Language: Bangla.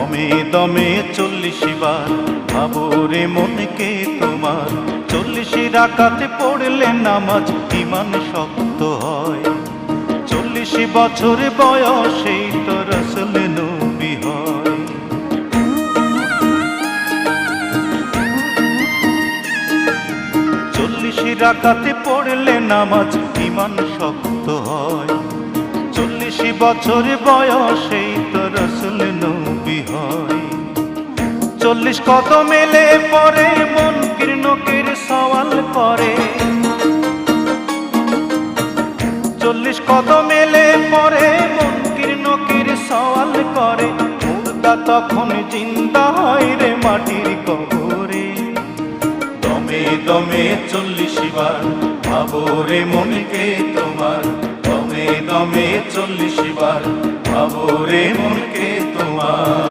দমে দমে 40 বার ভাবো রে মনকে তোমার। 40 রাকাতে পড়লে নামাজ ঈমান শক্ত হয়। 40 বছর বয়সেই তো রাসূল নবী হয়। 40 রাকাতে পড়লে নামাজ ঈমান শক্ত হয়। 40 বছর বয়সেই তো রাসূল নবী হয়। 40 কদম এলে পরে মুনকির নকির সওয়াল করে। 40 কদম এলে পরে মুনকির নকির সওয়াল করে। মুর্দা তখন জিন্দা হয় রে মাটির কবরে। দমে দমে 40 বার ভাবো রে মনকে তোমার। দমে দমে 40 বার ভাবো রে মনকে তোমার।